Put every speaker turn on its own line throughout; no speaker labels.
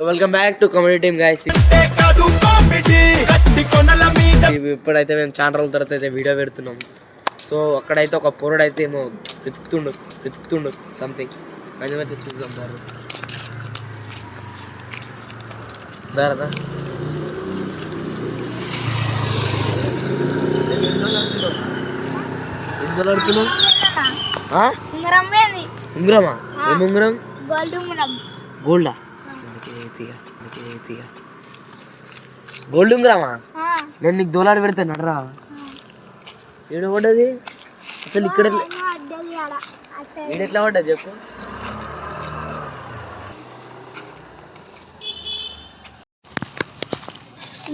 Welcome back to comedy team guys. ఇప్పుడైతే మేము చాలా రోజుల తర్వాత అయితే వీడియో పెడుతున్నాం. సో అక్కడైతే ఒక పోరుడు అయితే ఏమో వెతుకుతుండు సంథింగ్. అయితే చూద్దాం దారా ఉంగరమా? ఏం ఉంగరం? గోల్డా? గోల్డ్ ఉంగరమా? నేను నీకు దోలాడి పెడతాను నడరా. ఏడు పడ్డది అసలు? ఇక్కడ ఎట్లా పడ్డది చెప్పు.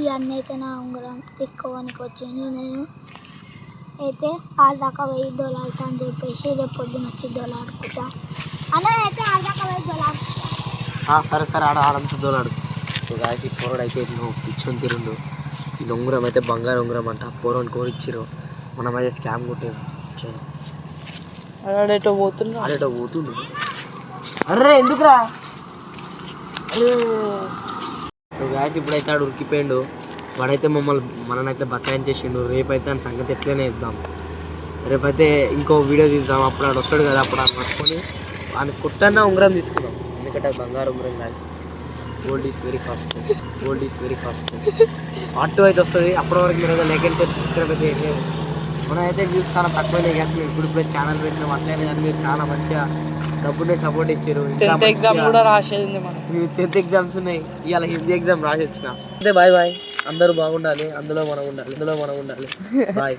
ఇవన్నీ అయితే నా ఉంగరం తీసుకోవడానికి వచ్చాను. నేను అయితే ఆదాకా వెయ్యి దొలాడుతా అని చెప్పేసి రేపు పొద్దున వచ్చి దొలాడుకుంటా అన్న. అయితే ఆదాకా వెయ్యి దొలాడుకుంటా.
సరే ఆడంతా దోలాడు. సో గాయస్ ఈ పోరడు అయితే నువ్వు పిచ్చొని తిరుండు. ఈ ఉంగరం అయితే బంగారు ఉంగరం అంట. పోరని కోరిచ్చిరు, మనం అయితే స్కామ్ కొట్టేసి ఆడేటో పోతుండు. అర్రే ఎందుకురా? సో గాయస్ ఇప్పుడైతే ఆడు ఉరికిపోయిండు. వాడైతే మననైతే బచాయించేసిండు. రేపైతే అని సంగతి ఎట్లనే ఇద్దాం. రేపైతే ఇంకో వీడియో తీద్దాం. అప్పుడు ఆడు వస్తాడు కదా, అప్పుడు ఆడు పట్టుకొని ఆయన కుట్టన్న ఉంగరం తీసుకుందాం. ఎందుకంటే అది బంగారు ఉంగరం guys. Gold is very cost. Auto అయితే వస్తుంది. అప్పటి వరకు మీరు అయితే లైక్ అండ్ సబ్స్క్రైబ్ అయితే చేసేది. మనం అయితే వ్యూస్ చాలా తక్కువనే చేస్తాం. ఇప్పుడు ఛానల్ పెట్టినాం. అట్లనే కానీ మీరు చాలా మంచిగా డబ్బునే సపోర్ట్ ఇచ్చారు.
10th ఎగ్జామ్ కూడా రాసేది.
10th ఎగ్జామ్స్ ఉన్నాయి. ఇవాళ హిందీ ఎగ్జామ్ రాసి వచ్చిన. అంటే బాయ్ అందరూ బాగుండాలి, అందులో మనం ఉండాలి. బాయ్.